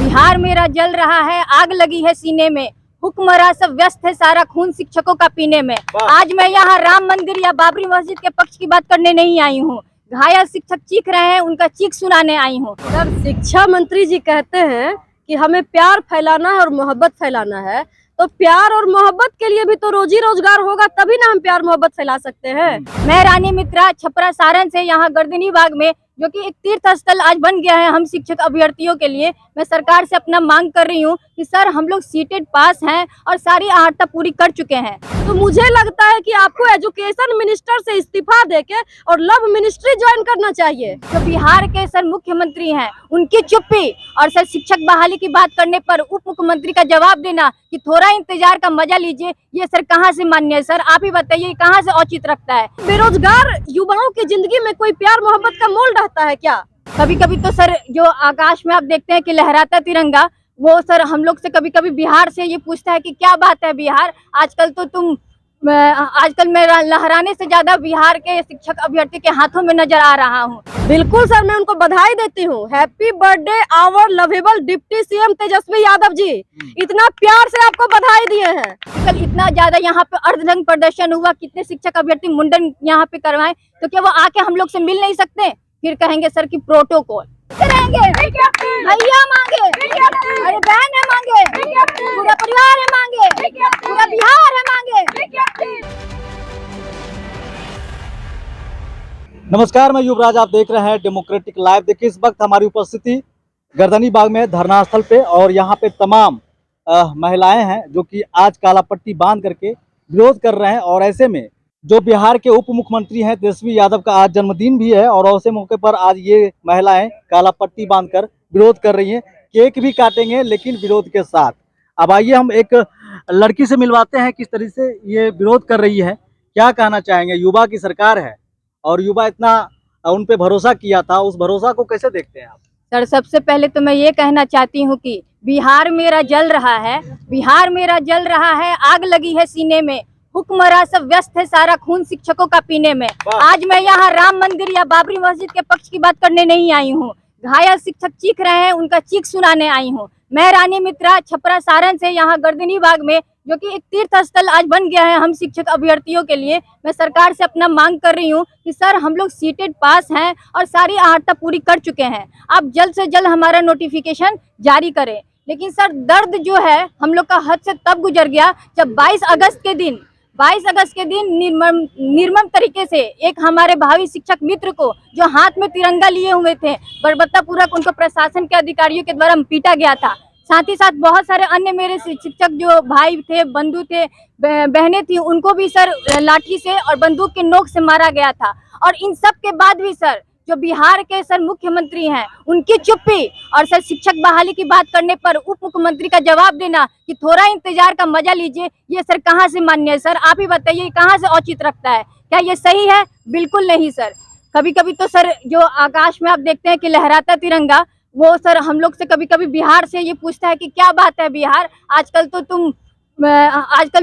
बिहार मेरा जल रहा है, आग लगी है सीने में, हुक्मरां सब व्यस्त है, सारा खून शिक्षकों का पीने में। आज मैं यहाँ राम मंदिर या बाबरी मस्जिद के पक्ष की बात करने नहीं आई हूँ, घायल शिक्षक चीख रहे हैं, उनका चीख सुनाने आई हूँ। सर, शिक्षा मंत्री जी कहते हैं कि हमें प्यार फैलाना है और मोहब्बत फैलाना है, तो प्यार और मोहब्बत के लिए भी तो रोजी रोजगार होगा, तभी ना हम प्यार मोहब्बत फैला सकते हैं। मैं रानी मित्रा छपरा सारण से यहाँ गर्दनी बाग में, जो कि एक तीर्थ स्थल आज बन गया है हम शिक्षक अभ्यर्थियों के लिए, मैं सरकार से अपना मांग कर रही हूँ कि सर हम लोग सीटेड पास हैं और सारी आहर्ता पूरी कर चुके हैं। तो मुझे लगता है कि आपको एजुकेशन मिनिस्टर से इस्तीफा देके और लव मिनिस्ट्री ज्वाइन करना चाहिए। जो बिहार के सर मुख्यमंत्री हैं उनकी चुप्पी और सर शिक्षक बहाली की बात करने पर उप मुख्यमंत्री का जवाब देना कि थोड़ा इंतजार का मजा लीजिए, ये सर कहाँ से मान्य है? सर आप ही बताइए, कहाँ से औचित रखता है? बेरोजगार युवाओं की जिंदगी में कोई प्यार मोहब्बत का मोल रहता है क्या? कभी कभी तो सर जो आकाश में आप देखते हैं कि लहराता तिरंगा, वो सर हम लोग से कभी कभी बिहार से ये पूछता है कि क्या बात है बिहार, आजकल मैं लहराने से ज्यादा बिहार के शिक्षक अभ्यर्थी के हाथों में नजर आ रहा हूँ। बिल्कुल सर, मैं उनको बधाई देती हूँ। Happy birthday our lovable deputy CM Tejashwi Yadav ji, इतना प्यार से आपको बधाई दिए हैं। कल इतना ज्यादा यहाँ पे अर्धनग्न प्रदर्शन हुआ, कितने शिक्षक अभ्यर्थी मुंडन यहाँ पे करवाए, तो क्या वो आके हम लोग से मिल नहीं सकते? फिर कहेंगे सर की प्रोटोकॉल करेंगे, भैया मांगे, अरे बहन है मांगे, पूरा परिवार है मांगे, पूरा बिहार है मांगे। नमस्कार, मैं युवराज, आप देख रहे हैं डेमोक्रेटिक लाइव। देखिए इस वक्त हमारी उपस्थिति गर्दनी बाग में धरना स्थल पे, और यहाँ पे तमाम महिलाएं हैं जो कि आज काला पट्टी बांध करके विरोध कर रहे हैं। और ऐसे में जो बिहार के उप मुख्यमंत्री हैं तेजस्वी यादव का आज जन्मदिन भी है, और ऐसे मौके पर आज ये महिलाएं काला पट्टी बांधकर विरोध कर रही हैं। केक भी काटेंगे लेकिन विरोध के साथ। अब आइए हम एक लड़की से मिलवाते हैं किस तरह से ये विरोध कर रही है, क्या कहना चाहेंगे। युवा की सरकार है और युवा इतना उन पे भरोसा किया था, उस भरोसा को कैसे देखते हैं आप? सर सबसे पहले तो मैं ये कहना चाहती हूँ कि बिहार मेरा जल रहा है, बिहार मेरा जल रहा है, आग लगी है सीने में, हुक्मरां सब व्यस्त है, सारा खून शिक्षकों का पीने में। आज मैं यहाँ राम मंदिर या बाबरी मस्जिद के पक्ष की बात करने नहीं आई हूँ, घायल शिक्षक चीख रहे हैं, उनका चीख सुनाने आई हूँ। मैं रानी मित्रा छपरा सारण से यहाँ गर्दनी बाग में, जो कि एक तीर्थ स्थल आज बन गया है हम शिक्षक अभ्यर्थियों के लिए, मैं सरकार से अपना मांग कर रही हूँ कि सर हम लोग सीटेड पास हैं और सारी आहर्ता पूरी कर चुके हैं, आप जल्द से जल्द हमारा नोटिफिकेशन जारी करें। लेकिन सर दर्द जो है हम लोग का हद से तब गुजर गया जब 22 अगस्त के दिन निर्मम तरीके से एक हमारे भावी शिक्षक मित्र को, जो हाथ में तिरंगा लिए हुए थे, बर्बरतापूर्वक उनको प्रशासन के अधिकारियों के द्वारा पीटा गया था। साथ ही साथ बहुत सारे अन्य मेरे शिक्षक जो भाई थे, बंधु थे, बहनें थी, उनको भी सर लाठी से और बंदूक के नोक से मारा गया था। और इन सब के बाद भी सर जो बिहार के सर मुख्यमंत्री हैं उनकी चुप्पी और सर शिक्षक बहाली की बात करने पर उप मुख्यमंत्री का जवाब देना कि थोड़ा इंतजार का मजा लीजिए, ये सर कहाँ से मान्य है? सर आप ही बताइए, कहाँ से औचित रखता है? क्या ये सही है? बिल्कुल नहीं सर। कभी कभी तो सर जो आकाश में आप देखते हैं कि लहराता तिरंगा, वो सर हम लोग से कभी कभी बिहार से ये पूछता है कि क्या बात है बिहार, आजकल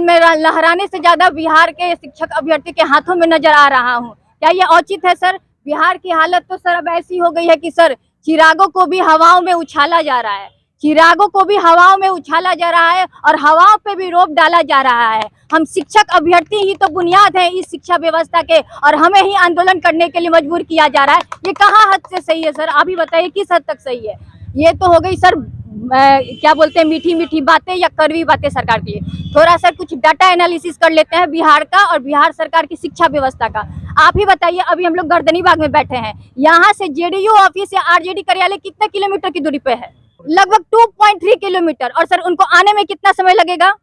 मैं लहराने से ज्यादा बिहार के शिक्षक अभ्यर्थी के हाथों में नजर आ रहा हूँ। क्या ये औचित है सर? बिहार की हालत तो सर अब ऐसी हो गई है कि सर चिरागों को भी हवाओं में उछाला जा रहा है, चिरागों को भी हवाओं में उछाला जा रहा है और हवाओं पे भी रोक डाला जा रहा है। हम शिक्षक अभ्यर्थी ही तो बुनियाद है इस शिक्षा व्यवस्था के, और हमें ही आंदोलन करने के लिए मजबूर किया जा रहा है। ये कहाँ हद से सही है सर? आप ही बताइए किस हद तक सही है? ये तो हो गई सर क्या बोलते हैं, मीठी मीठी बातें या कड़वी बातें सरकार की। थोड़ा सर कुछ डाटा एनालिसिस कर लेते हैं बिहार का और बिहार सरकार की शिक्षा व्यवस्था का। आप ही बताइए, अभी हम लोग गर्दनी बाग में बैठे हैं, यहाँ से जेडीयू ऑफिस या आरजेडी कार्यालय कितने किलोमीटर की दूरी पे है? लगभग 2.3 किलोमीटर। और सर उनको आने में कितना समय लगेगा?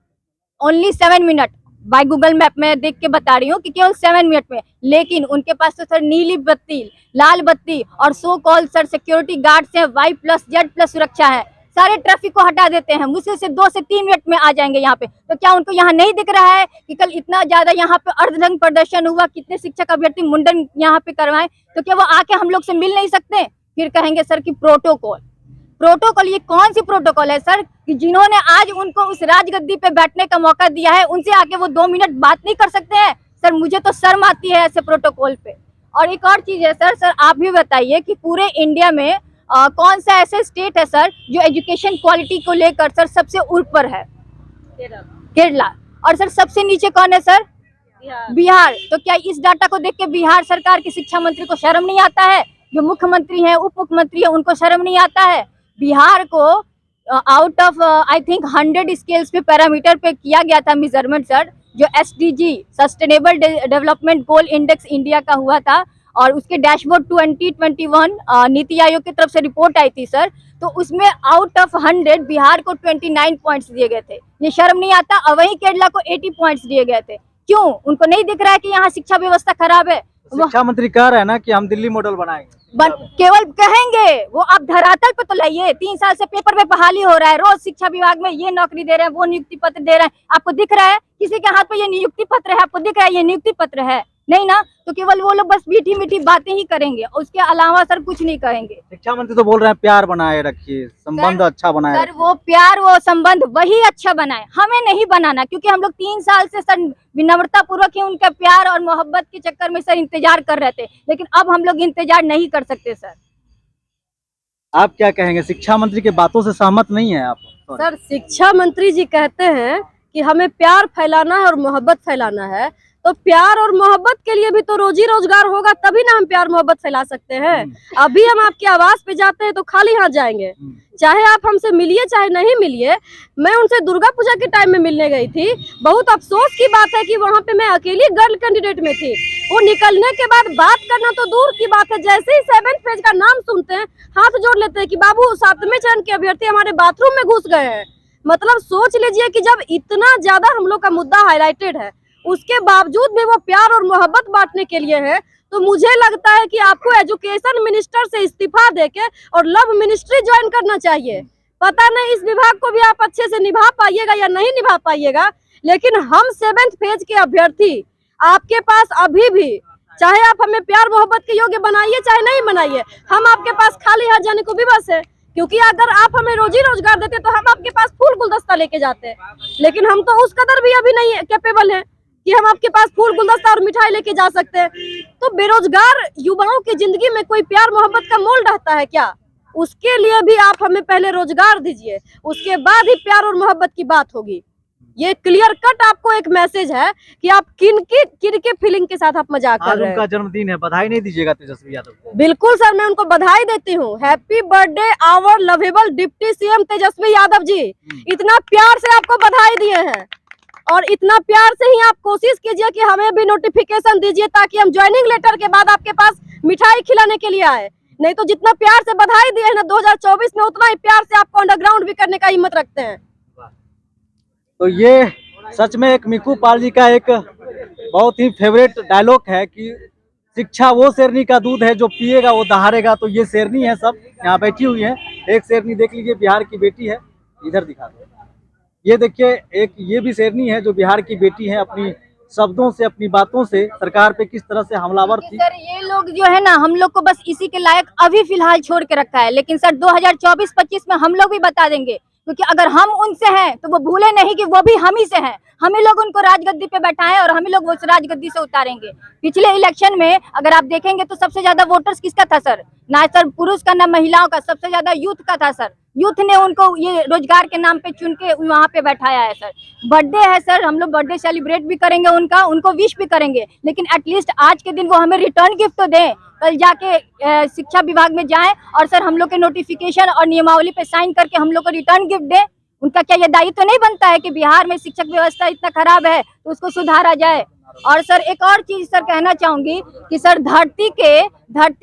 Only 7 minute. By Google map में देख के बता रही हूँ कि केवल 7 मिनट में। लेकिन उनके पास तो सर नीली बत्ती, लाल बत्ती और सो कॉल सर सिक्योरिटी गार्ड्स हैं, Y+Z+ सुरक्षा है, सारे ट्रैफिक को हटा देते हैं, मुश्किल से 2 से 3 मिनट में आ जाएंगे यहाँ पे। तो क्या उनको यहाँ नहीं दिख रहा है कि कल इतना ज्यादा यहाँ पे अर्धनग्न प्रदर्शन हुआ, कितने शिक्षक अभ्यर्थी मुंडन यहाँ पे करवाए, तो क्या वो आके हम लोग से मिल नहीं सकते? फिर कहेंगे सर की प्रोटोकॉल। ये कौन सी प्रोटोकॉल है सर कि जिन्होंने आज उनको उस राजगद्दी पे बैठने का मौका दिया है, उनसे आके वो 2 मिनट बात नहीं कर सकते हैं? सर मुझे तो शर्म आती है ऐसे प्रोटोकॉल पे। और एक और चीज है सर आप भी बताइए कि पूरे इंडिया में कौन सा ऐसा स्टेट है सर जो एजुकेशन क्वालिटी को लेकर सर सबसे ऊपर है? केरला। और सर सबसे नीचे कौन है सर? बिहार। तो क्या इस डाटा को देख के बिहार सरकार की शिक्षा मंत्री को शर्म नहीं आता है? जो मुख्यमंत्री हैं, उप मुख्यमंत्री है, उनको शर्म नहीं आता है? बिहार को out of I think 100 scales पे पैरामीटर पे किया गया था मेजरमेंट सर, जो SDG sustainable development goal index India का हुआ था, और उसके डैशबोर्ड 2021 नीति आयोग की तरफ से रिपोर्ट आई थी सर। तो उसमें आउट ऑफ 100 बिहार को 29 पॉइंट्स दिए गए थे। ये शर्म नहीं आता? और वहीं केरला को 80 पॉइंट्स दिए गए थे। क्यों? उनको नहीं दिख रहा है कि यहाँ शिक्षा व्यवस्था खराब है? शिक्षा मंत्री कह रहे हैं ना कि हम दिल्ली मॉडल बनाएंगे। केवल कहेंगे, वो आप धरातल पे तो लाइए। 3 साल से पेपर पे बहाली हो रहा है, रोज शिक्षा विभाग में ये नौकरी दे रहे हैं, वो नियुक्ति पत्र दे रहे हैं। आपको दिख रहा है किसी के हाथ पे ये नियुक्ति पत्र है? आपको दिख रहा है ये नियुक्ति पत्र है? नहीं ना। तो केवल वो लोग बस मीठी मीठी बातें ही करेंगे, उसके अलावा सर कुछ नहीं कहेंगे। शिक्षा मंत्री तो बोल रहे हैं प्यार बनाए रखिए, संबंध अच्छा बनाए। सर वो प्यार, वो संबंध वही अच्छा बनाए, हमें नहीं बनाना। क्योंकि हम लोग 3 साल से सर विनम्रता पूर्वक ही उनका प्यार और मोहब्बत के चक्कर में सर इंतजार कर रहे थे, लेकिन अब हम लोग इंतजार नहीं कर सकते सर। आप क्या कहेंगे? शिक्षा मंत्री के बातों से सहमत नहीं है आप? सर शिक्षा मंत्री जी कहते हैं कि हमें प्यार फैलाना है और मोहब्बत फैलाना है, तो प्यार और मोहब्बत के लिए भी तो रोजी रोजगार होगा, तभी ना हम प्यार मोहब्बत फैला सकते हैं। अभी हम आपके आवास पे जाते हैं तो खाली हाथ जाएंगे, चाहे आप हमसे मिलिए चाहे नहीं मिलिए। मैं उनसे दुर्गा पूजा के टाइम में मिलने गई थी। बहुत अफसोस की बात है कि वहाँ पे मैं अकेली गर्ल कैंडिडेट में थी। वो निकलने के बाद बात करना तो दूर की बात है, जैसे ही 7th पेज का नाम सुनते हैं हाथ जोड़ लेते हैं कि बाबू 7वें चरण के अभ्यर्थी हमारे बाथरूम में घुस गए हैं। मतलब सोच लीजिए कि जब इतना ज्यादा हम लोग का मुद्दा हाईलाइटेड है, उसके बावजूद भी वो प्यार और मोहब्बत बांटने के लिए है। तो मुझे लगता है कि आपको एजुकेशन मिनिस्टर से इस्तीफा देके और लव मिनिस्ट्री ज्वाइन करना चाहिए। पता नहीं इस विभाग को भी आप अच्छे से निभा पाइएगा या नहीं निभा पाइएगा, लेकिन हम 7th फेज के अभ्यर्थी आपके पास अभी भी, चाहे आप हमें प्यार मोहब्बत के योग्य बनाइए चाहे नहीं बनाइए, हम आपके पास खाली हाथ जाने को भी बस है। क्योंकि अगर आप हमें रोजी रोजगार देते तो हम आपके पास फूल गुलदस्ता लेके जाते, लेकिन हम तो उस कदर भी अभी नहीं कैपेबल है कि हम आपके पास फूल गुलदस्ता और मिठाई लेके जा सकते हैं। तो बेरोजगार युवाओं की जिंदगी में कोई प्यार मोहब्बत का मोल रहता है क्या? उसके लिए भी आप हमें पहले रोजगार दीजिए, उसके बाद ही प्यार और मोहब्बत की बात होगी। ये क्लियर कट आपको एक मैसेज है कि आप किन के फीलिंग के साथ आप मजाक कर रहे हैं। उनका जन्मदिन है, बधाई नहीं दीजिएगा तेजस्वी यादव को? बिल्कुल सर, मैं उनको बधाई देती हूँ। Happy birthday our lovable deputy CM Tejashwi Yadav ji. इतना प्यार से आपको बधाई दिए हैं और इतना प्यार से ही आप कोशिश कीजिए कि हमें भी नोटिफिकेशन दीजिए ताकि हम ज्वाइनिंग लेटर के बाद आपके पास मिठाई खिलाने के लिए आए। नहीं तो जितना प्यार से बधाई दिए है ना 2024 में, उतना ही प्यार से आपको अंडरग्राउंड भी करने का हिम्मत रखते हैं। तो ये सच में एक मिकू पाल जी का एक बहुत ही फेवरेट डायलॉग है कि शिक्षा वो शेरनी का दूध है जो पिएगा वो दहाड़ेगा। तो ये शेरनी है, सब यहाँ बैठी हुई है। एक शेरनी देख लीजिए, बिहार की बेटी है, इधर दिखा दो। ये देखिए, एक ये भी शेरनी है जो बिहार की बेटी है, अपनी शब्दों से अपनी बातों से सरकार पे किस तरह से हमलावर थी। सर ये लोग जो है ना, हम लोग को बस इसी के लायक अभी फिलहाल छोड़ के रखा है, लेकिन सर 2024-25 में हम लोग भी बता देंगे। क्योंकि अगर हम उनसे हैं तो वो भूले नहीं कि वो भी हम ही से हैं। हम ही लोग उनको राजगद्दी पे बैठाएं और हम ही लोग वो राजगद्दी से उतारेंगे। पिछले इलेक्शन में अगर आप देखेंगे तो सबसे ज्यादा वोटर्स किसका था सर? ना सर पुरुष का ना महिलाओं का, सबसे ज्यादा यूथ का था सर। यूथ ने उनको ये रोजगार के नाम पे चुन के वहाँ पे बैठाया है सर। बर्थडे है सर, हम लोग बर्थडे सेलिब्रेट भी करेंगे उनका, उनको विश भी करेंगे, लेकिन एटलीस्ट आज के दिन वो हमें रिटर्न गिफ्ट तो दें। कल जाके शिक्षा विभाग में जाएं और सर हम लोग के नोटिफिकेशन और नियमावली पे साइन करके हम लोग को रिटर्न गिफ्ट दें। उनका क्या ये दायित्व तो नहीं बनता है कि बिहार में शिक्षक व्यवस्था इतना खराब है तो उसको सुधारा जाए? और सर एक और चीज सर कहना चाहूंगी कि सर धरती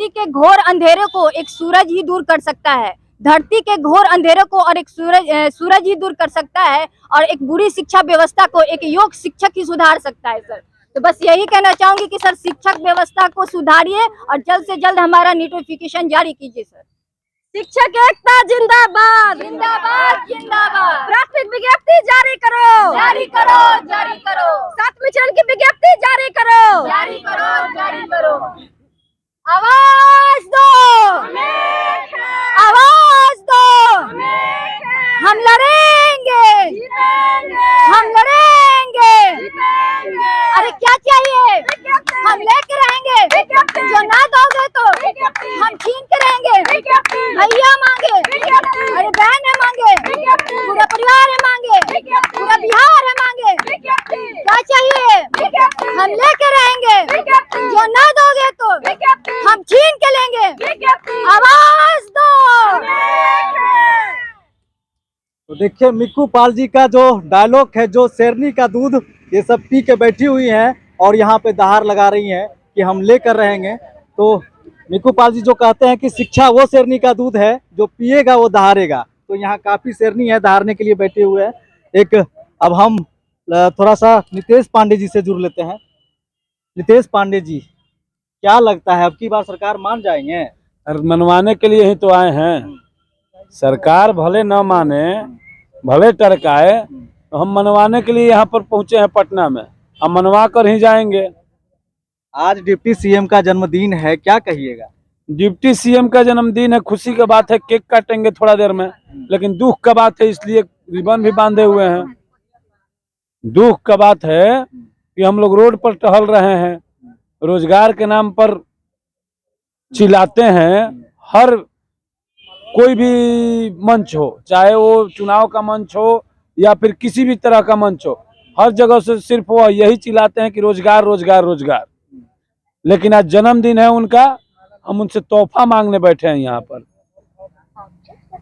के घोर अंधेरे को एक सूरज ही दूर कर सकता है। धरती के घोर अंधेरे को और एक सूरज ही दूर कर सकता है, और एक बुरी शिक्षा व्यवस्था को एक योग्य शिक्षक ही सुधार सकता है सर। तो बस यही कहना चाहूंगी कि सर शिक्षक व्यवस्था को सुधारिए और जल्द से जल्द हमारा नोटिफिकेशन जारी कीजिए सर। शिक्षक एकता जिंदाबाद जिंदाबाद जिंदाबाद। प्राथमिक विज्ञप्ति जारी करो, जारी करो, जारी करो। 7वें चरण की विज्ञप्ति जारी करो, जारी करो, जारी करो। आवाज दो, आवाज दो। हम लड़ेंगे, हम लड़ेंगे। अरे क्या चाहिए? हम लेके रहेंगे। जो ना दोगे तो हम छीन के रहेंगे। भैया मांगे, अरे बहन है मांगे, पूरा परिवार है मांगे, पूरा बिहार है मांगे। क्या चाहिए हम लेके रहेंगे, जो न दोगे तो हम छीन के लेंगे। आवाज दो। तो देखिए मिक्कू पाल जी का जो डायलॉग है, जो शेरनी का दूध ये सब पी के बैठी हुई हैं और यहाँ पे दहाड़ लगा रही हैं कि हम लेकर रहेंगे। तो मिक्कू पाल जी जो कहते हैं कि शिक्षा वो शेरनी का दूध है, जो पिएगा वो दहाड़ेगा। तो यहाँ काफी शेरनी है, दहाड़ने के लिए बैठे हुए हैं। एक अब हम थोड़ा सा नितेश पांडे जी से जुड़ लेते हैं। नितेश पांडे जी, क्या लगता है अब की बार सरकार मान जाएंगे? मनवाने के लिए ही तो आए हैं। सरकार भले न माने, भले टरकाए, तो हम मनवाने के लिए यहाँ पर पहुंचे हैं पटना में। हम मनवा कर ही जाएंगे। आज डिप्टी सीएम का जन्मदिन है, क्या कहिएगा? डिप्टी सीएम का जन्मदिन है, खुशी की बात है, केक काटेंगे थोड़ा देर में, लेकिन दुख का बात है, इसलिए रिबन भी बांधे हुए हैं। दुख का बात है कि हम लोग रोड पर टहल रहे हैं, रोजगार के नाम पर चिल्लाते हैं। हर कोई भी मंच हो, चाहे वो चुनाव का मंच हो या फिर किसी भी तरह का मंच हो, हर जगह से सिर्फ वो यही चिल्लाते हैं कि रोजगार रोजगार रोजगार। लेकिन आज जन्मदिन है उनका, हम उनसे तोहफा मांगने बैठे हैं। यहाँ पर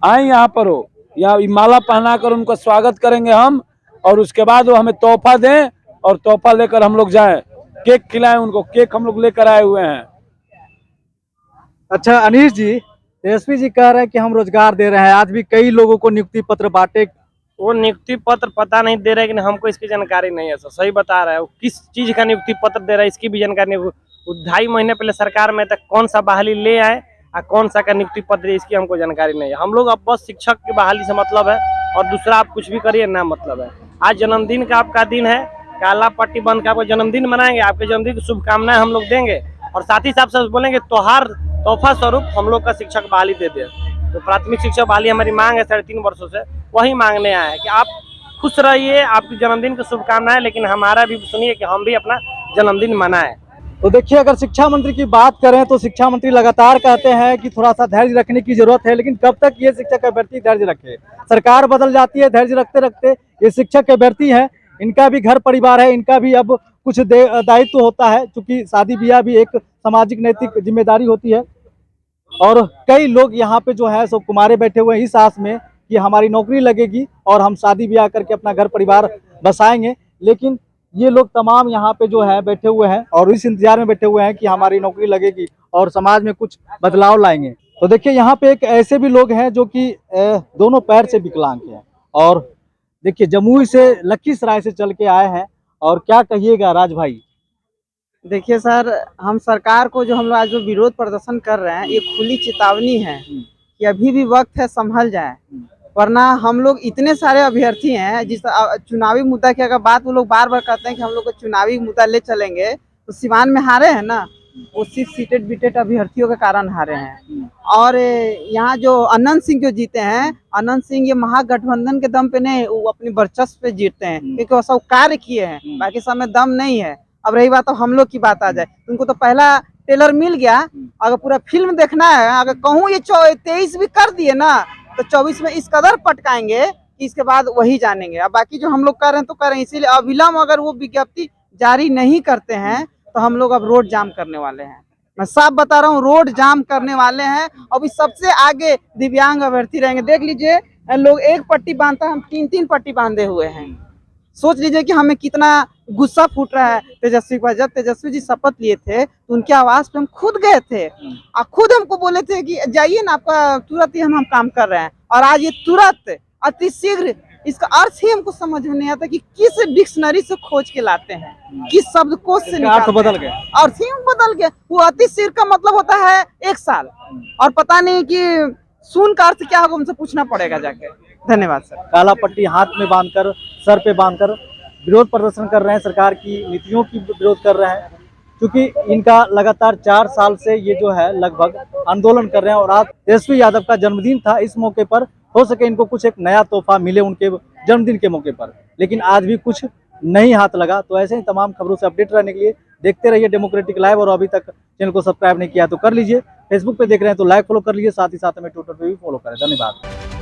आए, यहाँ पर हो, यहाँ माला पहना कर उनका स्वागत करेंगे हम, और उसके बाद वो हमें तोहफा दें और तोहफा लेकर हम लोग जाएं, केक खिलाएं उनको। केक हम लोग लेकर आए हुए हैं। अच्छा अनीश जी, तेजस्वी जी कह रहे हैं कि हम रोजगार दे रहे हैं, आज भी कई लोगों को नियुक्ति पत्र बांटे। वो नियुक्ति पत्र पता नहीं दे रहे, लेकिन हमको इसकी जानकारी नहीं है। सर सही बता रहा है, वो किस चीज का नियुक्ति पत्र दे रहा है इसकी भी जानकारी नहीं। वो 2.5 महीने पहले सरकार में तक कौन सा बहाली ले आए और कौन सा का नियुक्ति पत्र है, इसकी हमको जानकारी नहीं है। हम लोग अब बस शिक्षक की बहाली से मतलब है, और दूसरा आप कुछ भी करिए ना मतलब है। आज जन्मदिन का आपका दिन है, काला पट्टी बंद का आपका जन्मदिन मनाएंगे, आपके जन्मदिन की शुभकामनाएं हम लोग देंगे, और साथ ही साथ बोलेंगे तोहफा स्वरूप हम लोग का शिक्षक बहाली दे दे। तो प्राथमिक शिक्षक बहाली हमारी मांग है 3.5 वर्षों से, वही मांगने आए हैं कि आप खुश रहिए, आपकी जन्मदिन की शुभकामनाएं, लेकिन हमारा भी सुनिए कि हम भी अपना जन्मदिन मनाएं। तो देखिए अगर शिक्षा मंत्री की बात करें तो शिक्षा मंत्री लगातार कहते हैं कि थोड़ा सा धैर्य रखने की जरूरत है, लेकिन कब तक ये शिक्षक अभ्यर्थी धैर्य रखे? सरकार बदल जाती है, धैर्य रखते रखते ये शिक्षक अभ्यर्थी हैं, इनका भी घर परिवार है, इनका भी अब कुछ दायित्व होता है, क्योंकि शादी ब्याह भी एक सामाजिक नैतिक जिम्मेदारी होती है। और कई लोग यहाँ पे जो है सो कुमारे बैठे हुए हैं इस आस में कि हमारी नौकरी लगेगी और हम शादी ब्याह करके अपना घर परिवार बसाएंगे। लेकिन ये लोग तमाम यहाँ पे जो है बैठे हुए हैं और इस इंतजार में बैठे हुए हैं कि हमारी नौकरी लगेगी और समाज में कुछ बदलाव लाएंगे। तो देखिए यहाँ पे एक ऐसे भी लोग हैं जो कि दोनों पैर से विकलांग हैं, और देखिए जमुई से लखीसराय से चल के आए हैं। और क्या कहिएगा राज भाई? देखिए सर, हम सरकार को जो हम लोग आज जो विरोध प्रदर्शन कर रहे हैं, ये खुली चेतावनी है कि अभी भी वक्त है, संभल जाए, वरना हम लोग इतने सारे अभ्यर्थी हैं। जिस चुनावी मुद्दा की अगर बात वो लोग बार बार कहते हैं कि हम लोग को चुनावी मुद्दा ले चलेंगे, तो सिवान में हारे हैं ना, वो सिर्फ सीटेड बीटेड अभ्यर्थियों के कारण हारे हैं। और यहाँ जो अनंत सिंह जो जीते हैं, अनंत सिंह ये महागठबंधन के दम पे नहीं, वो अपनी वर्चस्व पे जीतते हैं, क्योंकि वो सब कार्य किए हैं, बाकी सब में दम नहीं है। अब रही बात तो हम लोग की बात आ जाए, उनको तो पहला टेलर मिल गया, अगर पूरा फिल्म देखना है, अगर कहूँ ये 23 भी कर दिए ना, तो 24 में इस कदर पटकाएंगे कि इसके बाद वही जानेंगे। अब बाकी जो हम लोग कर रहे हैं तो कर रहे हैं, इसीलिए अविलंब अगर वो विज्ञप्ति जारी नहीं करते हैं तो हम लोग अब रोड जाम करने वाले हैं। मैं साफ बता रहा हूँ, रोड जाम करने वाले हैं। अभी सबसे आगे दिव्यांग अभ्यर्थी रहेंगे। देख लीजिए, लोग एक पट्टी बांधता है, हम 3-3 पट्टी बांधे हुए हैं। सोच लीजिए कि हमें कितना गुस्सा फूट रहा है तेजस्वी पर। जब तेजस्वी जी शपथ लिए थे तो उनके आवास पे हम खुद गए थे, और खुद हमको बोले थे कि जाइए ना, आपका तुरंत ही हम काम कर रहे हैं। और आज ये तुरंत अति शीघ्र, इसका अर्थ ही हमको समझ में नहीं आता कि किस डिक्शनरी से खोज के लाते हैं, किस शब्दकोश से निकालते हैं। बदल गए, अर्थ ही बदल गए। वो अति शीघ्र का मतलब होता है 1 साल, और पता नहीं कि सून का अर्थ क्या होगा, उनसे पूछना पड़ेगा जाके। धन्यवाद सर। काला पट्टी हाथ में बांधकर, सर पे बांधकर विरोध प्रदर्शन कर रहे हैं, सरकार की नीतियों की विरोध कर रहे हैं, क्योंकि इनका लगातार 4 साल से ये जो है लगभग आंदोलन कर रहे हैं। और आज तेजस्वी यादव का जन्मदिन था, इस मौके पर हो सके इनको कुछ एक नया तोहफा मिले उनके जन्मदिन के मौके पर, लेकिन आज भी कुछ नहीं हाथ लगा। तो ऐसे ही तमाम खबरों से अपडेट रहने के लिए देखते रहिए डेमोक्रेटिक लाइव, और अभी तक चैनल को सब्सक्राइब नहीं किया तो कर लीजिए। फेसबुक पे देख रहे हैं तो लाइक फॉलो कर लीजिए, साथ ही साथ हमें ट्विटर पे भी फॉलो करें। धन्यवाद।